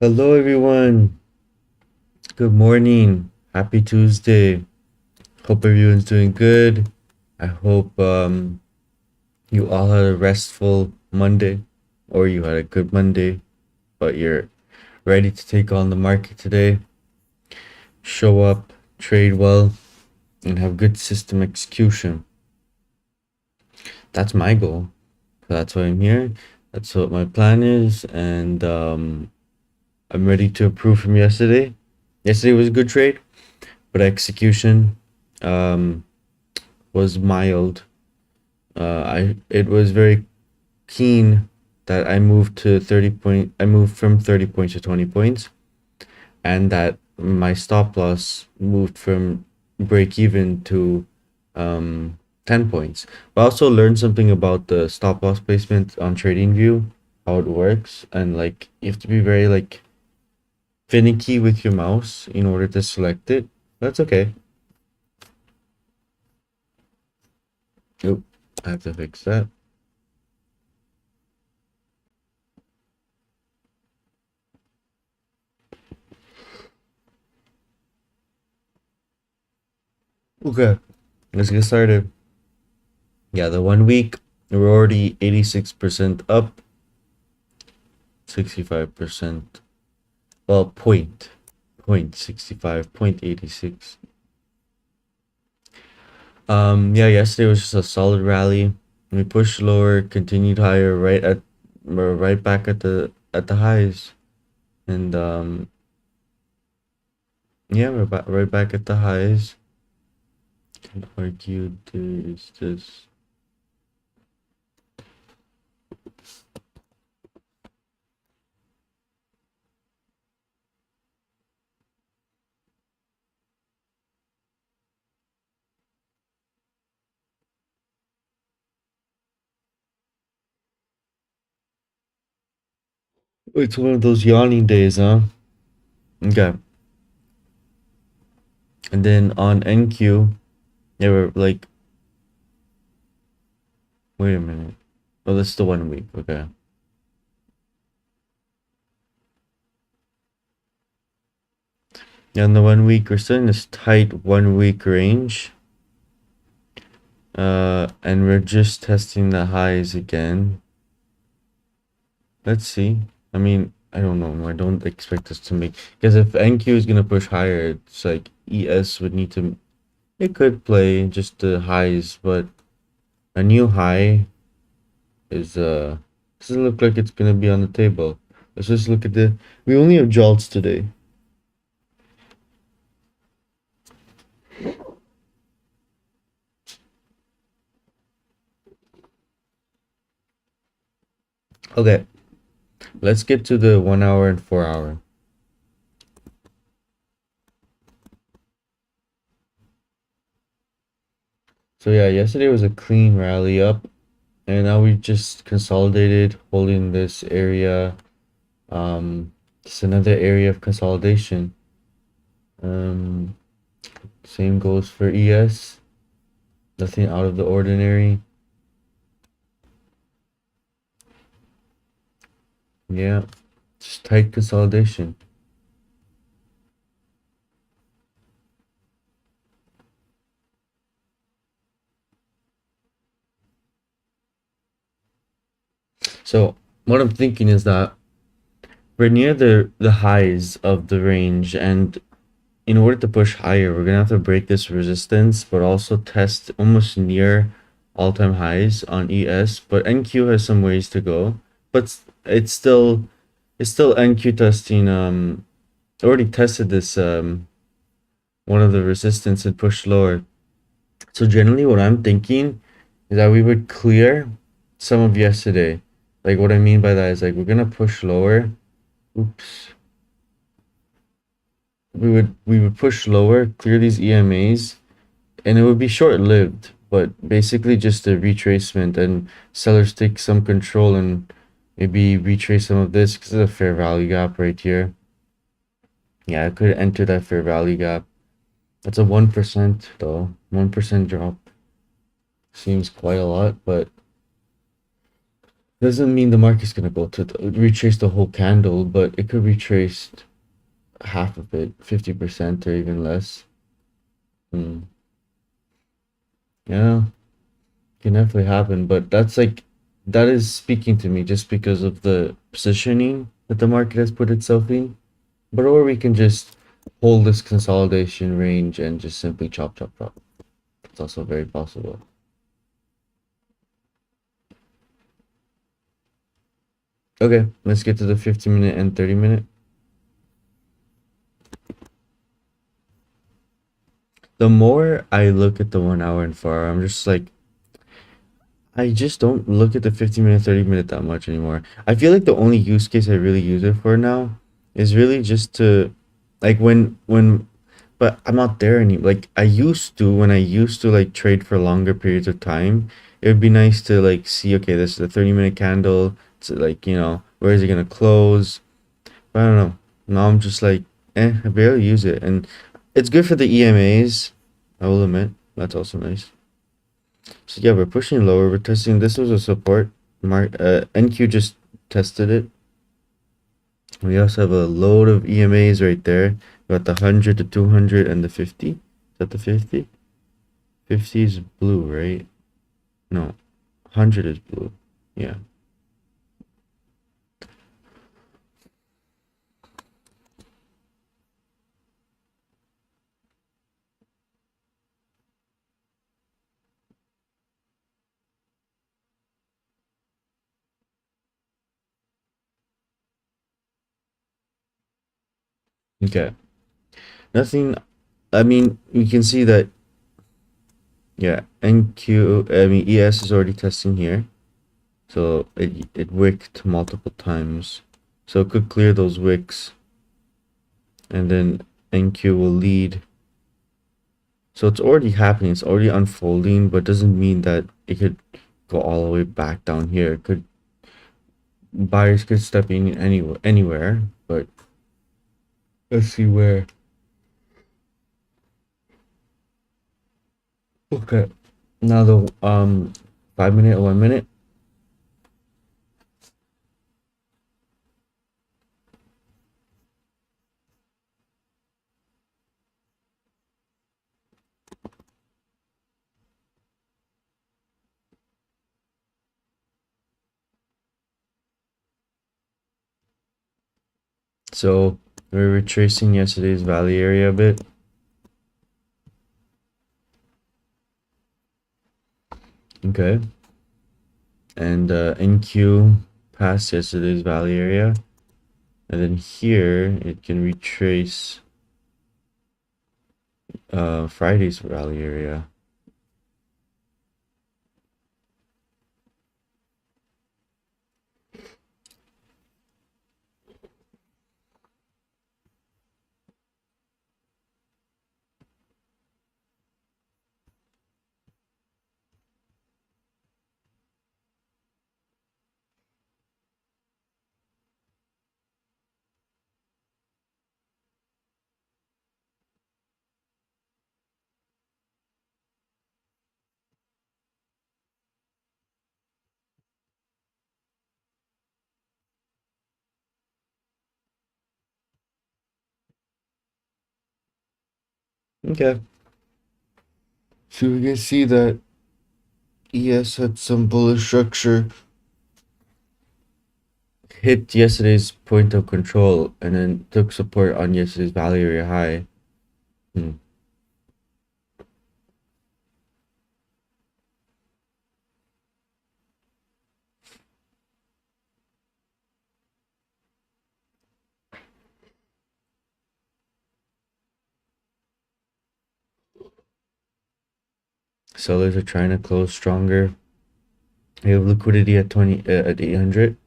Hello, everyone. Good morning. Happy Tuesday. Hope everyone's doing good. I hope you all had a restful Monday or you had a good Monday, but you're ready to take on the market today, show up, trade well, and have good system execution. That's my goal. That's why I'm here. That's what my plan is, and I'm ready to improve from yesterday. Yesterday was a good trade, but execution um, was mild. I it was very keen that I moved to 30 point. I moved from 30 points to 20 points, and that my stop loss moved from break even to 10 points. But I also learned something about the stop loss placement on TradingView, how it works, and like you have to be very like finicky with your mouse in order to select it. That's okay. Oop, I have to fix that. Okay, let's get started. Yeah, the 1 week, we're already 86% up, 65%. Well, point 65, point 86. Yeah, yesterday was just a solid rally. We pushed lower, continued higher, we're right back at the highs. And yeah, right back at the highs. Can argue this. It's one of those yawning days, huh? Okay. And then on NQ, they were like, wait a minute. Oh, that's the 1 week. Okay. Yeah, in the 1 week, we're still in this tight 1 week range. And we're just testing the highs again. Let's see. I mean, I don't know. I don't expect us to make, because if NQ is gonna push higher, it's like ES would need to. It could play just the highs, but a new high is doesn't look like it's gonna be on the table. Let's just look at the. We only have jolts today. Okay, let's get to the 1 hour and 4 hour. So yeah, yesterday was a clean rally up, and now we just consolidated, holding this area. It's another area of consolidation. Um, Same goes for ES. Nothing out of the ordinary. Yeah, just tight consolidation. So what I'm thinking is that we're near the highs of the range, and in order to push higher, we're gonna have to break this resistance, but also test almost near all-time highs on ES. But NQ has some ways to go, but it's still NQ testing. Already tested this one of the resistance and pushed lower. So generally, what I'm thinking is that we would clear some of yesterday. Like what I mean by that is like we're gonna push lower. Oops. We would push lower, clear these EMAs, and it would be short lived, but basically just a retracement, and sellers take some control and maybe retrace some of this because there's a fair value gap right here. Yeah, I could enter that fair value gap. That's a 1% though. 1% drop seems quite a lot, but Doesn't mean the market's gonna go to retrace the whole candle, but it could retrace half of it, 50% or even less. Hmm. Yeah, can definitely happen, but that's like that is speaking to me just because of the positioning that the market has put itself in. But or we can just hold this consolidation range and just simply chop chop chop. It's also very possible. Okay, let's get to the 50-minute and 30-minute. The more I look at the 1 hour and 4 hour, I'm just like I just don't look at the 15-minute, 30-minute that much anymore. I feel like the only use case I really use it for now is really just to like when but I'm not there anymore. Like I used to when I used to like trade for longer periods of time, it would be nice to like see, okay, this is a 30-minute candle. It's like, where is it gonna close? But I don't know. Now I'm just like, I barely use it. And it's good for the EMAs, I will admit. That's also nice. So yeah, we're pushing lower. We're testing. This was a support mark. NQ just tested it. We also have a load of EMAs right there. We got the 100, the 200, and the 50. Is that the 50? 50 is blue, right? No, 100 is blue. Yeah. Okay. Nothing. I mean, you can see that. Yeah. NQ. I mean, ES is already testing here. So it wicked multiple times. So it could clear those wicks, and then NQ will lead. So it's already happening, it's already unfolding, but doesn't mean that it could go all the way back down here. It could buyers could step in anywhere, but let's see where. Okay. Now the 5 minute, 1 minute. So we're retracing yesterday's valley area a bit. Okay. And NQ passed yesterday's valley area. And then here it can retrace Friday's valley area. Okay. So we can see that ES had some bullish structure, hit yesterday's point of control, and then took support on yesterday's value area high. Hmm. Sellers are trying to close stronger. We have liquidity at 800.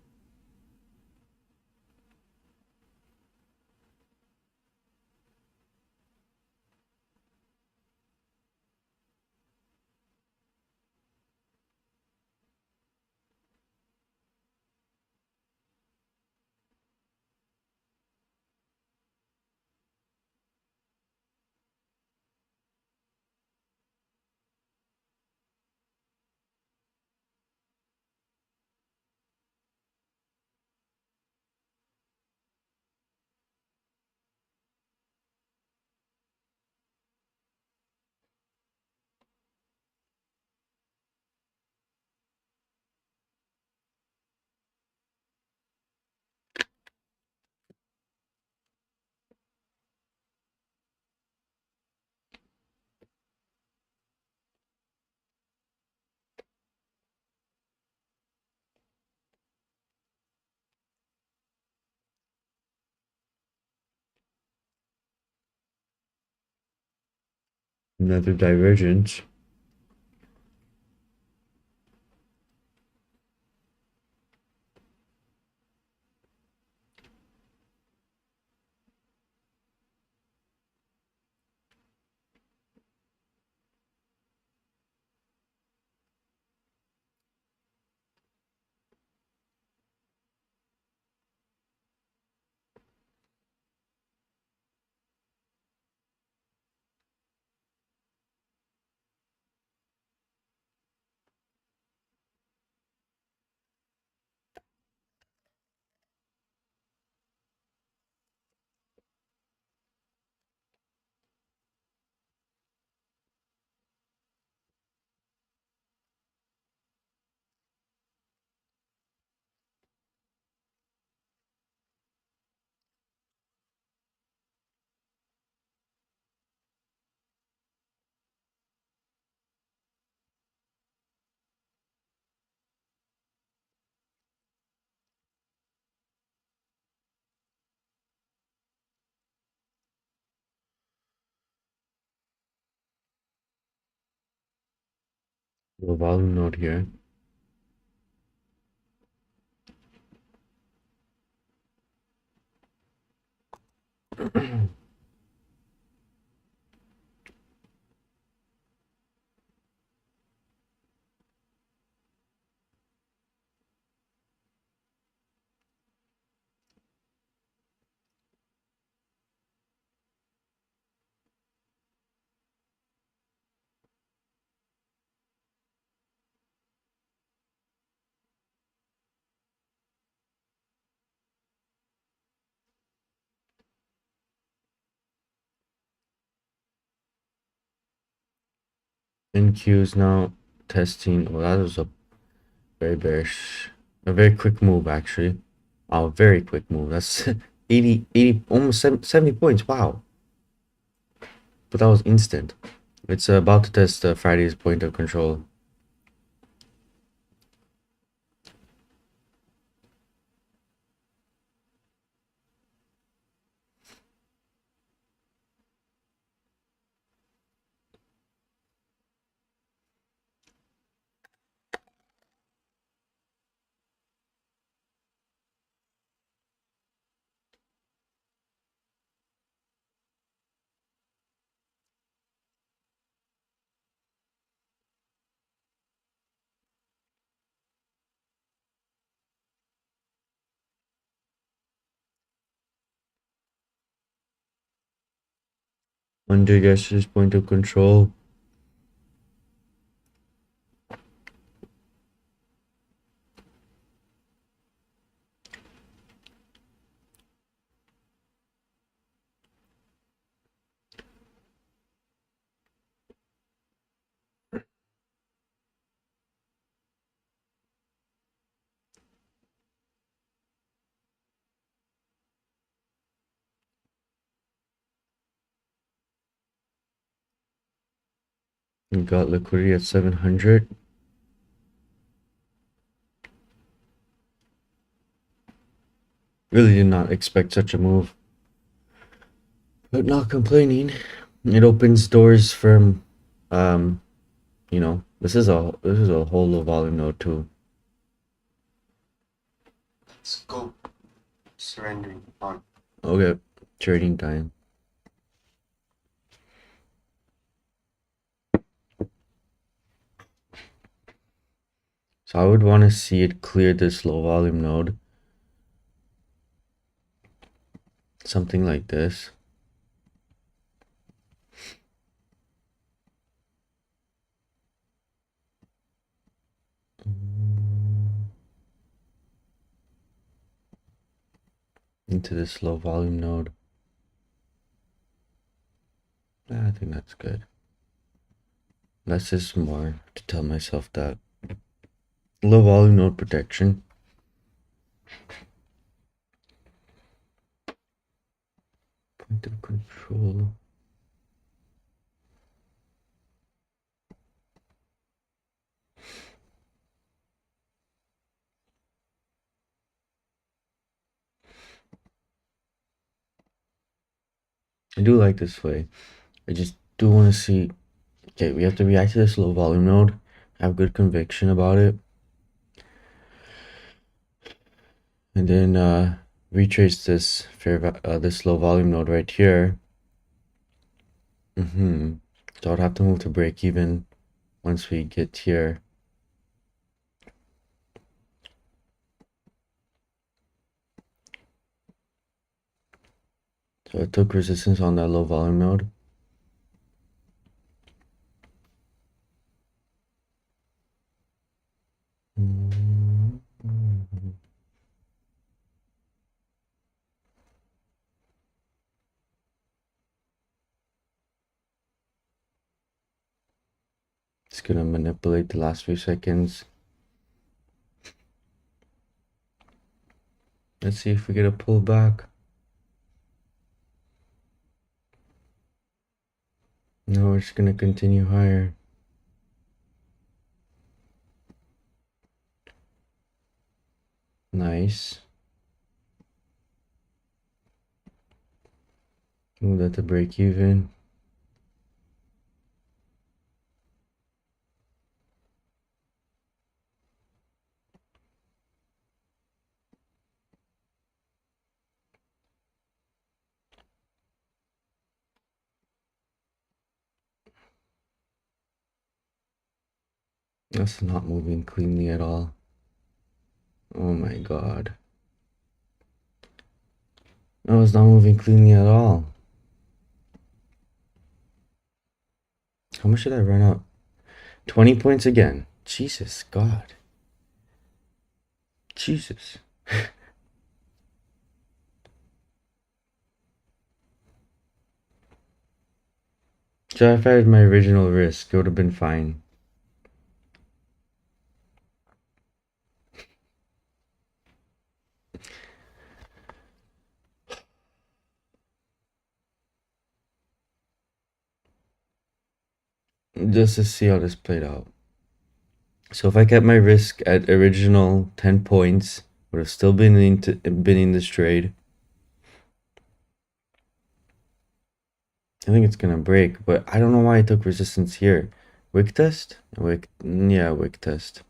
Another divergence. The volume node here. NQ is now testing. Well, that was a very bearish, a very quick move actually. Oh, very quick move. That's 80, almost 70 points. Wow. But that was instant. It's about to test Friday's point of control. Under yesterday's point of control. We got liquidity at 700. Really did not expect such a move. But not complaining. It opens doors from you know, this is a whole low volume node too. Let's go surrendering on. Okay, trading time. So I would want to see it clear this low volume node. Something like this. Into this low volume node. I think that's good. Less is more, to tell myself that. Low volume node protection. Point of control. I do like this way. I just do want to see Okay, we have to react to this low volume node. Have good conviction about it. And then retrace this this low volume node right here. So I'd have to move to break even once we get here. So it took resistance on that low volume node. It's gonna manipulate the last few seconds. Let's see if we get a pullback. No, we're just gonna continue higher. Nice. Move that to break even. That's not moving cleanly at all. Oh my god. No, it's not moving cleanly at all. How much did I run up? 20 points again. Jesus God. Jesus. So if I had my original risk, it would have been fine. Just to see how this played out. So if I kept my risk at original 10 points, would have still been in this trade. I think it's gonna break, but I don't know why I took resistance here. Wick test? Yeah, wick test.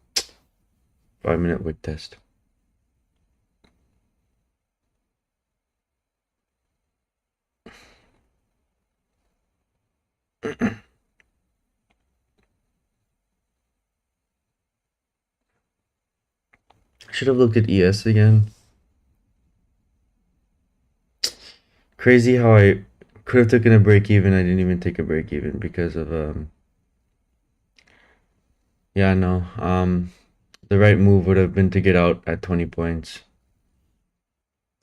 5-minute wick test. Should have looked at ES again. Crazy how I could have taken a break even. I didn't even take a break even because of yeah, no. The right move would have been to get out at 20 points.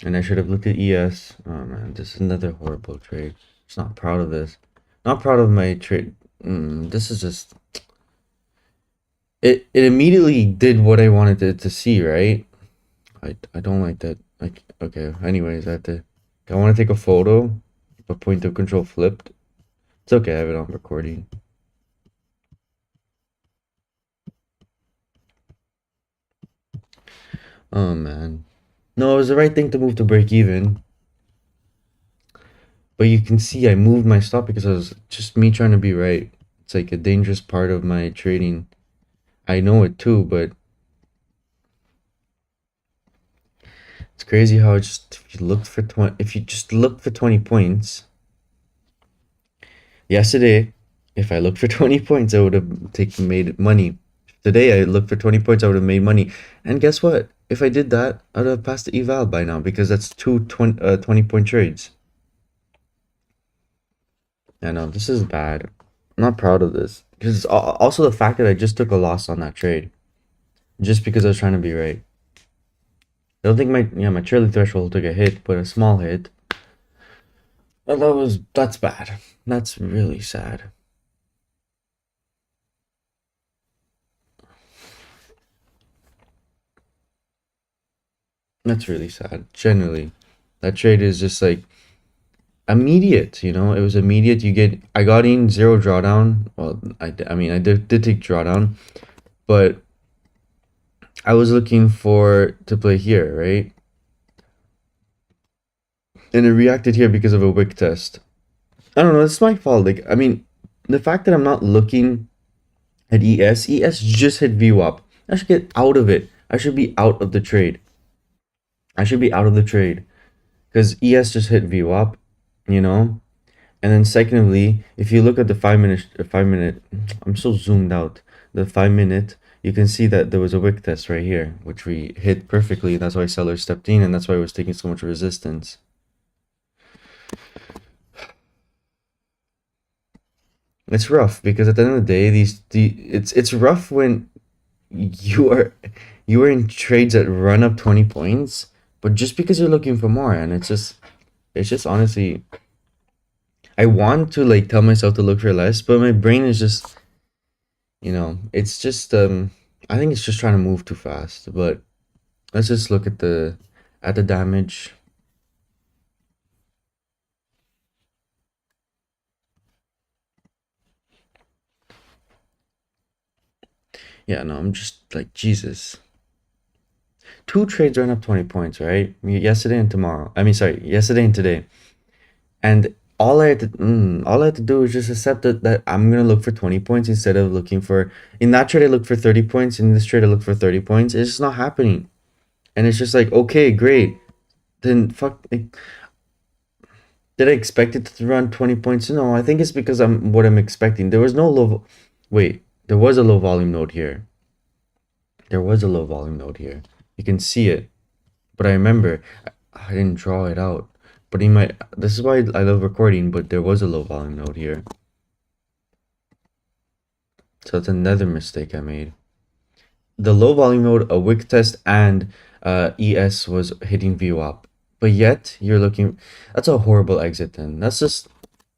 And I should have looked at ES. Oh man, this is another horrible trade. Just not proud of this. Not proud of my trade. This is just it immediately did what I wanted it to see, right? I don't like that. Like, okay, anyways, I want to take a photo, but point of control flipped. It's okay, I have it on recording. Oh man. No, it was the right thing to move to break even. But you can see I moved my stop because I was just me trying to be right. It's like a dangerous part of my trading. I know it too, but it's crazy how just if you just looked for 20 points yesterday, if I looked for 20 points, I would have made money. Today I looked for 20 points, I would have made money. And guess what? If I did that, I would have passed the eval by now because that's two 20-point trades. I know this is bad. I'm not proud of this because also the fact that I just took a loss on that trade just because I was trying to be right. I don't think my Charlie threshold took a hit, but a small hit. But that's bad. That's really sad. That's really sad. Generally, that trade is just like immediate. It was immediate. I got in zero drawdown. Well, I mean, I did take drawdown, but I was looking to play here, right? And it reacted here because of a wick test. I don't know. It's my fault. Like, I mean, the fact that I'm not looking at ES just hit VWAP. I should get out of it. I should be out of the trade. I should be out of the trade because ES just hit VWAP, you know. And then secondly, if you look at the 5 minute, 5 minute, I'm so zoomed out. The 5 minute, you can see that there was a wick test right here, which we hit perfectly. That's why sellers stepped in, and that's why it was taking so much resistance. It's rough because at the end of the day, it's rough when you are you are in trades that run up 20 points, but just because you're looking for more, and it's just honestly, I want to like tell myself to look for less, but my brain is just, it's just I think it's just trying to move too fast. But let's just look at the damage. Yeah, no, I'm just like, Jesus. Two trades ran up 20 points, right? Yesterday and tomorrow. I mean, sorry, yesterday and today. And all I had to do is just accept that I'm gonna look for 20 points instead of looking for, in that trade I look for 30 points, in this trade I look for 30 points. It's just not happening. And it's just like, okay, great. Then fuck, like, did I expect it to run 20 points? No, I think it's because I'm expecting. There was no low. Wait, there was a low volume node here. There was a low volume node here. You can see it. But I remember I didn't draw it out. But in my, this is why I love recording, but there was a low volume node here. So that's another mistake I made. The low volume node, a wick test, and ES was hitting VWAP. But yet, you're looking, that's a horrible exit then. That's just,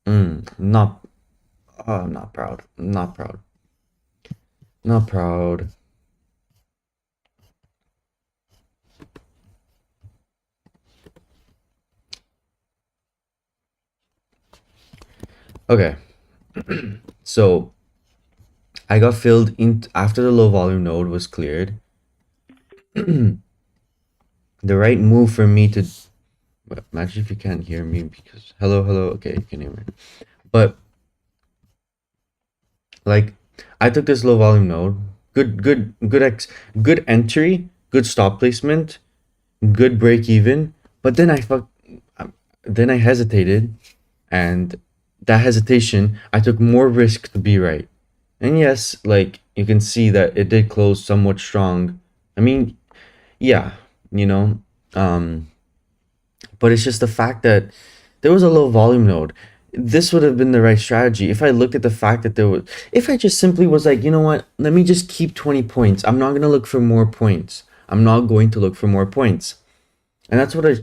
not, oh, I'm not proud. I'm not proud. Not proud. Okay. So I got filled in after the low volume node was cleared. The right move for me to, imagine if you can't hear me because hello, hello. Okay, you can hear me. But like, I took this low volume node. Good entry, good stop placement, good break even. But then I hesitated, and that hesitation, I took more risk to be right. And yes, like you can see that it did close somewhat strong. I mean, yeah, you know, um, but it's just the fact that there was a low volume node. This would have been the right strategy if I looked at the fact that if I just simply was like, you know what, let me just keep 20 points. I'm not going to look for more points. I'm not going to look for more points. And that's what I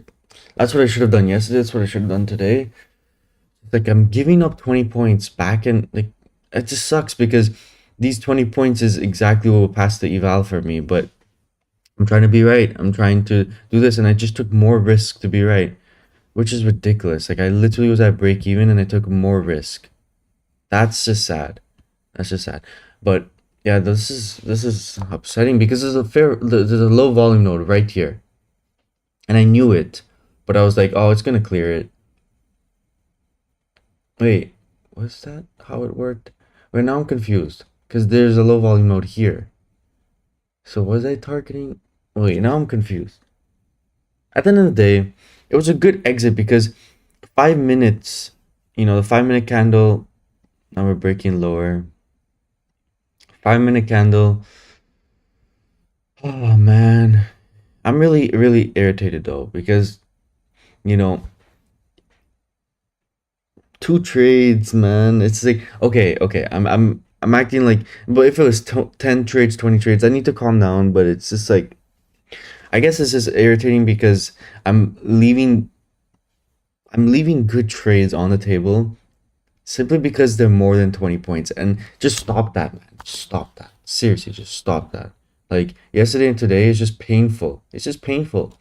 should have done yesterday. That's what I should have done today. Like, I'm giving up 20 points back, and like, it just sucks because these 20 points is exactly what will pass the eval for me. But I'm trying to be right. I'm trying to do this, and I just took more risk to be right, which is ridiculous. Like, I literally was at break even and I took more risk. That's just sad. That's just sad. But yeah, this is upsetting because there's a low volume node right here, and I knew it, but I was like, oh, it's gonna clear it. Wait, was that how it worked? Right now I'm confused because there's a low volume node here. So was I targeting? Wait, now I'm confused. At the end of the day, it was a good exit because 5 minutes, the 5 minute candle, now we're breaking lower. 5 minute candle. Oh man. I'm really, really irritated though because, you know, two trades, man. It's like, okay. I'm acting like, but if it was 10 trades, 20 trades, I need to calm down, but it's just like, I guess this is irritating because I'm leaving I'm leaving good trades on the table simply because they're more than 20 points. And just stop that, man. Stop that. Seriously, just stop that. Like, yesterday and today is just painful. It's just painful.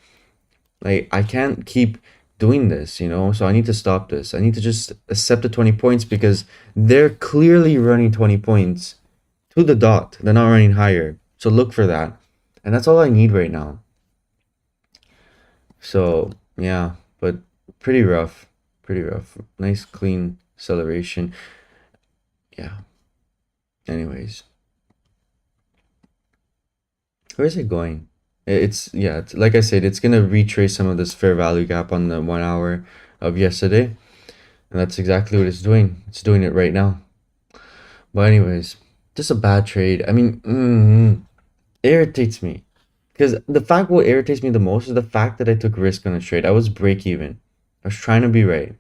Like, I can't keep doing this. So I need to stop this. I need to just accept the 20 points because they're clearly running 20 points to the dot. They're not running higher. So look for that. And that's all I need right now. So, yeah, but pretty rough. Pretty rough. Nice clean acceleration. Yeah. Anyways, where is it going? It's yeah. It's, like I said, it's gonna retrace some of this fair value gap on the 1 hour of yesterday, and that's exactly what it's doing. It's doing it right now. But anyways, just a bad trade. I mean, irritates me because the fact what irritates me the most is the fact that I took risk on a trade. I was break even. I was trying to be right,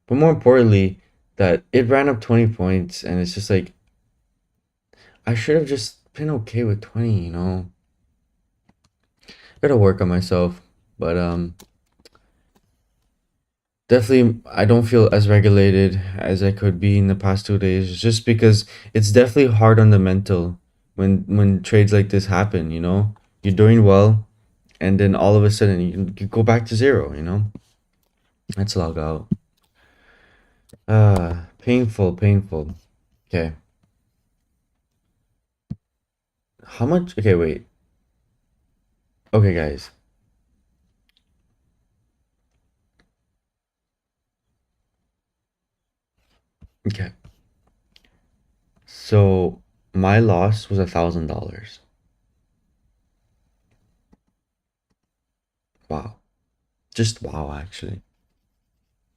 but more importantly, that it ran up 20 points, and it's just like I should have just been okay with 20. Gotta work on myself, but definitely I don't feel as regulated as I could be in the past 2 days, just because it's definitely hard on the mental when trades like this happen. You're doing well, and then all of a sudden you go back to zero. Let's log out. Painful, painful. Okay, how much? Okay, wait. Okay, guys. Okay, so my loss was $1,000. Wow, just wow, actually.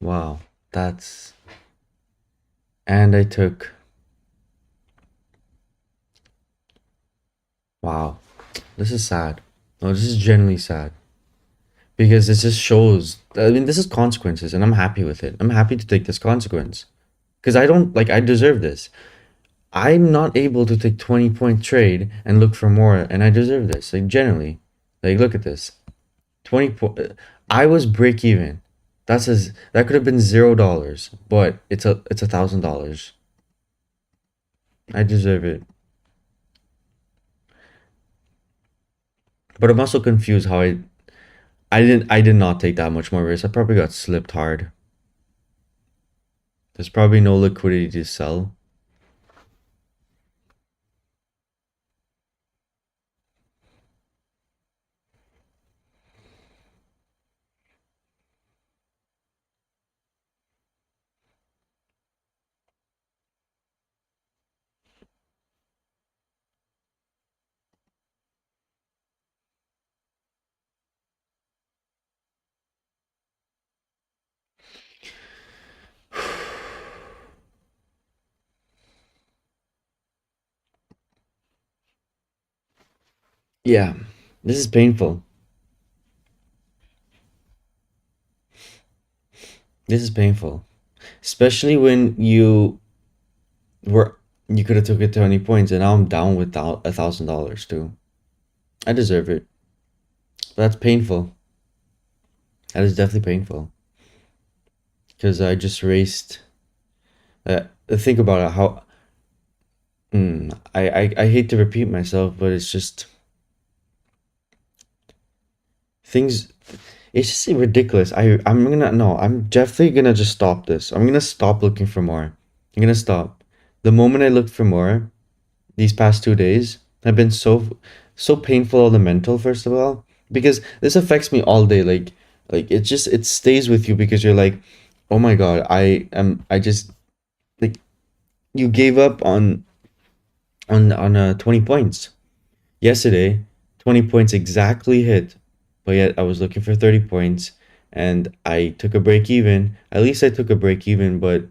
Wow, that's and I took wow. This is sad. No, this is genuinely sad because it just shows. I mean, this is consequences, and I'm happy with it. I'm happy to take this consequence because I don't like. I deserve this. I'm not able to take 20-point trade and look for more, and I deserve this. Like genuinely, like look at this. 20 point. I was break even. That could have been $0, but it's $1,000. I deserve it. But I'm also confused how I did not take that much more risk. I probably got slipped hard. There's probably no liquidity to sell. Yeah, this is painful. This is painful, especially when were you could have took it to 20 points, and now I'm down with $1,000 too. I deserve it. But that's painful. That is definitely painful because I just raced. Think about it. How I hate to repeat myself, but it's just things. It's just ridiculous. I'm gonna no. I'm definitely gonna just stop this. I'm gonna stop looking for more. I'm gonna stop. The moment I looked for more, these past 2 days have been so painful on the mental, first of all, because this affects me all day. Like it stays with you because you're like, oh my god, I just like you gave up on 20 points yesterday. 20 points exactly hit, but yet I was looking for 30 points, and I took a break even. At least I took a break even, but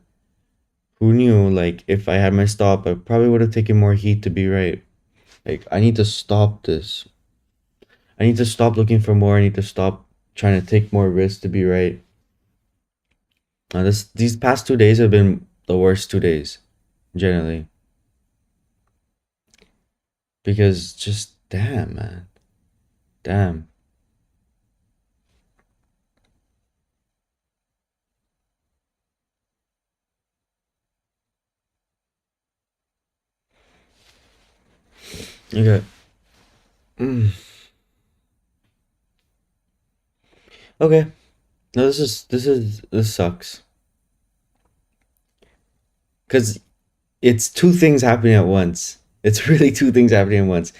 who knew? Like if I had my stop, I probably would have taken more heat to be right. Like I need to stop this. I need to stop looking for more. I need to stop trying to take more risks to be right. These past 2 days have been the worst 2 days, generally, because just damn, man, damn. Okay, mm. Okay. No, this sucks because it's two things happening at once. It's really two things happening at once.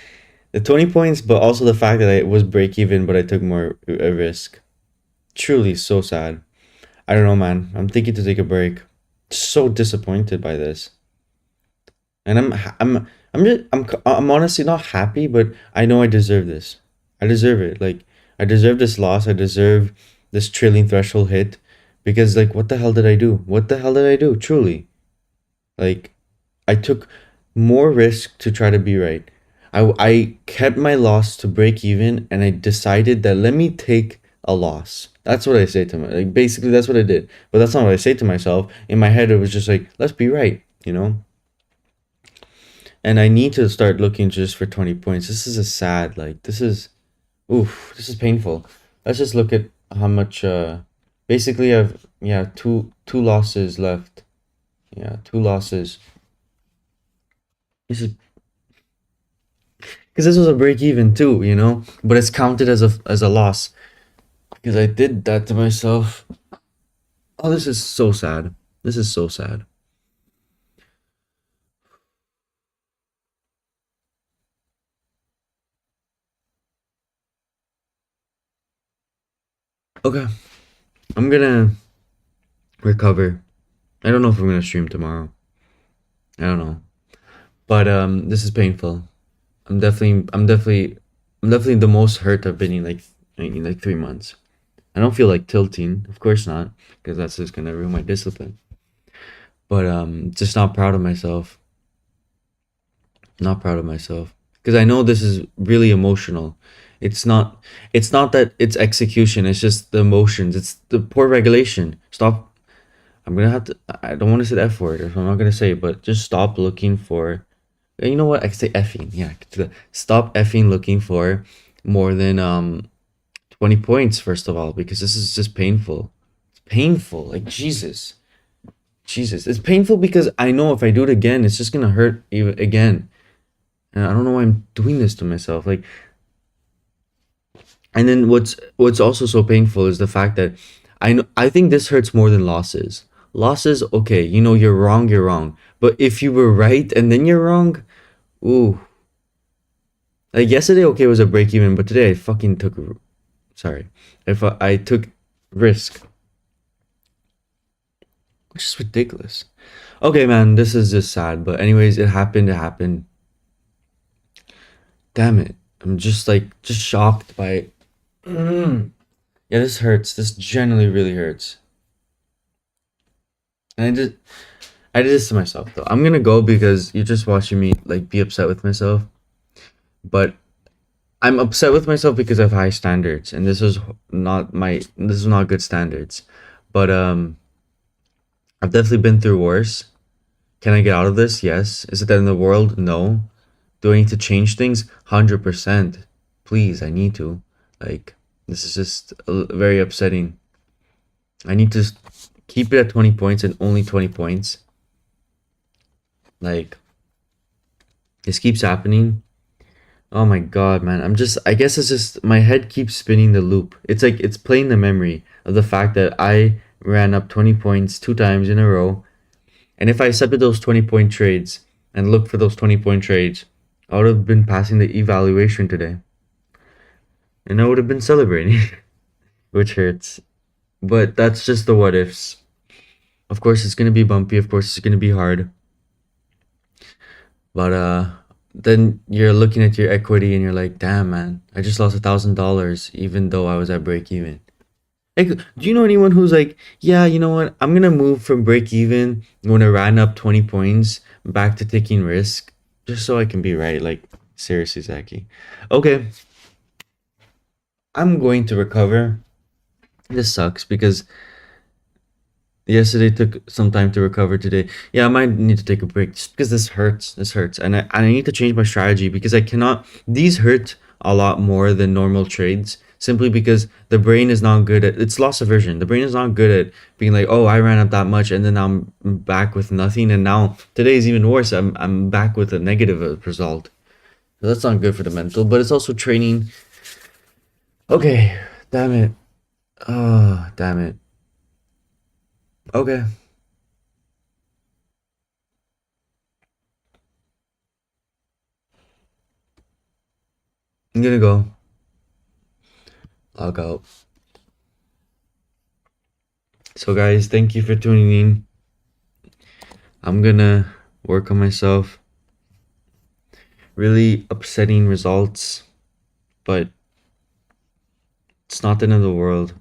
The 20 points, but also the fact that I was break even, but I took more a risk. Truly so sad. I don't know, man. I'm thinking to take a break. So disappointed by this. and I'm honestly not happy, but I know I deserve this. I deserve it. Like I deserve this loss. I deserve this trillion threshold hit, because like what the hell did I do? What the hell did I do? Truly, like I took more risk to try to be right. I kept my loss to break even, and I decided that let me take a loss. That's what I say to my, like basically that's what I did. But that's not what I say to myself. In my head it was just like, let's be right, you know? And I need to start looking just for 20 points. This is a sad, like this is oof, this is painful. Let's just look at how much basically I've yeah, two losses left. Yeah, two losses. This is because this was a break even too, you know, but it's counted as a loss because I did that to myself. Oh, this is so sad. This is so sad. Okay, I'm gonna recover. I don't know if I'm gonna stream tomorrow. I don't know, but this is painful. I'm definitely the most hurt I've been in like 3 months. I don't feel like tilting, of course not, because that's just gonna ruin my discipline. But just not proud of myself. Not proud of myself because I know this is really emotional. It's not. It's not that it's execution. It's just the emotions. It's the poor regulation. Stop. I'm gonna have to. I don't want to say the F word. If I'm not gonna say it, but just stop looking for. You know what? I can say effing. Yeah. Stop effing looking for more than 20 points first of all, because this is just painful. It's painful. Like Jesus. Jesus. It's painful because I know if I do it again, it's just gonna hurt even again. And I don't know why I'm doing this to myself. Like, and then what's also so painful is the fact that I think this hurts more than losses. Losses, okay, you know you're wrong, you're wrong. But if you were right and then you're wrong, ooh. Like yesterday, okay, it was a break even, but today I fucking took sorry. If I took risk, which is ridiculous. Okay, man, this is just sad. But anyways, it happened. It happened. Damn it. I'm just like just shocked by. Mm. Yeah, this hurts. This generally really hurts. And I did this to myself though. I'm gonna go because you're just watching me like be upset with myself. But I'm upset with myself because I have high standards, and this is not good standards. But I've definitely been through worse. Can I get out of this? Yes. Is it the end of the world? No. Do I need to change things? 100%. Please, I need to. Like this is just very upsetting. I need to keep it at 20 points and only 20 points. Like this keeps happening. Oh my god, man. I guess it's just my head keeps spinning the loop. It's like it's playing the memory of the fact that I ran up 20 points two times in a row. And if I accepted those 20-point trades and looked for those 20-point trades, I would have been passing the evaluation today. And I would have been celebrating, which hurts. But that's just the what ifs. Of course, it's going to be bumpy. Of course, it's going to be hard. But then you're looking at your equity and you're like, damn, man, I just lost $1,000 even though I was at break even. Like, do you know anyone who's like, yeah, you know what? I'm gonna move from break even when I ran up 20 points back to taking risk just so I can be right. Like, seriously, Zaki. Okay, I'm going to recover. This sucks because yesterday took some time to recover today. Yeah, I might need to take a break just because this hurts. This hurts. And I need to change my strategy because I cannot these hurt a lot more than normal trades simply because the brain is not good at it's loss aversion. The brain is not good at being like, "Oh, I ran up that much and then I'm back with nothing and now today is even worse. I'm back with a negative result." So that's not good for the mental, but it's also training. Okay, damn it. Oh, damn it. Okay. I'm gonna go log out. So, guys, thank you for tuning in. I'm gonna work on myself. really upsetting results, but it's not the end of the world.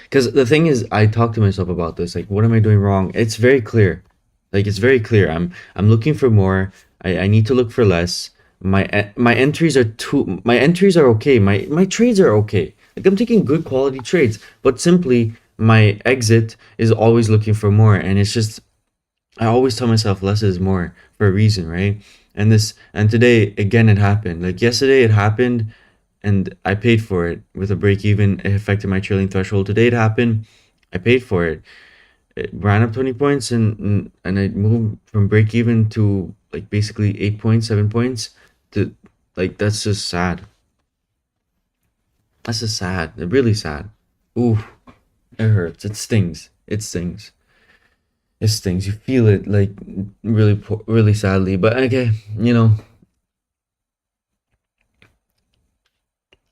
Because the thing is, I talk to myself about this. Like, what am I doing wrong? It's very clear. Like, it's very clear. I'm looking for more. I need to look for less. My entries are too. My entries are okay. My trades are okay. Like, I'm taking good quality trades, but simply my exit is always looking for more, and it's just I always tell myself less is more for a reason, right? And today again it happened. Like yesterday it happened and I paid for it with a break even. It affected my trailing threshold. Today it happened. I paid for it. It ran up 20 points and I moved from break even to like basically 8 points, 7 points to like that's just sad. That's just sad. Really sad. Ooh, it hurts. It stings. It stings. It stings. You feel it like really, really sadly. But okay, you know,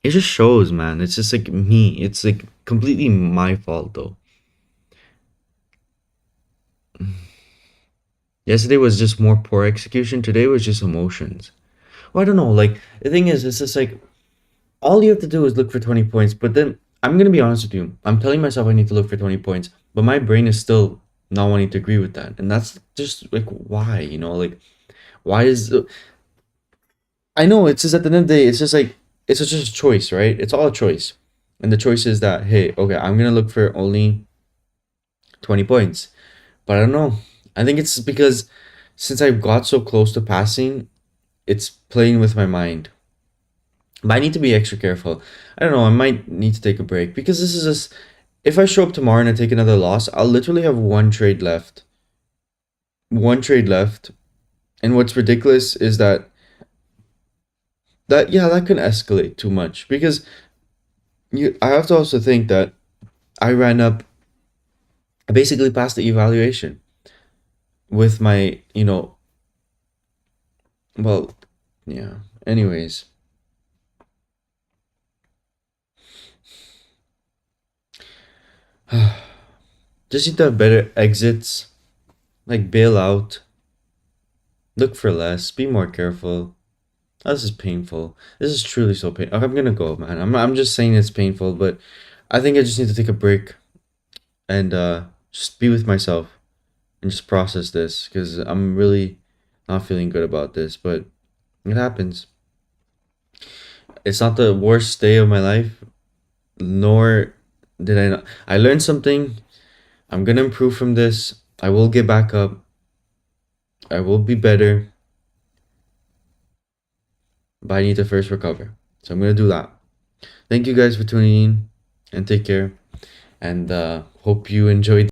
it just shows, man. It's just like me. It's like completely my fault, though. Yesterday was just more poor execution. Today was just emotions. Well, I don't know. Like the thing is, it's just like all you have to do is look for 20 points. But then I'm gonna be honest with you. I'm telling myself I need to look for 20 points, but my brain is still not wanting to agree with that, and that's just like why, like why is I know it's just at the end of the day, it's just like it's just a choice, right? It's all a choice. And the choice is that, hey, okay, I'm gonna look for only 20 points. But I don't know. I think it's because since I got so close to passing, it's playing with my mind. But I need to be extra careful. I don't know, I might need to take a break because this is just if I show up tomorrow and I take another loss, I'll literally have one trade left. One trade left. And what's ridiculous is that yeah, that can escalate too much because I have to also think that I ran up, I basically passed the evaluation with my, well, yeah. Anyways, just need to have better exits, like bail out, look for less, be more careful. This is painful. This is truly so painful. I'm gonna go, man. I'm just saying it's painful, but I think I just need to take a break and just be with myself and just process this because I'm really not feeling good about this, but it happens. It's not the worst day of my life, nor did I not. I learned something. I'm gonna improve from this. I will get back up. I will be better, but I need to first recover. So I'm gonna do that. Thank you guys for tuning in and take care. And hope you enjoyed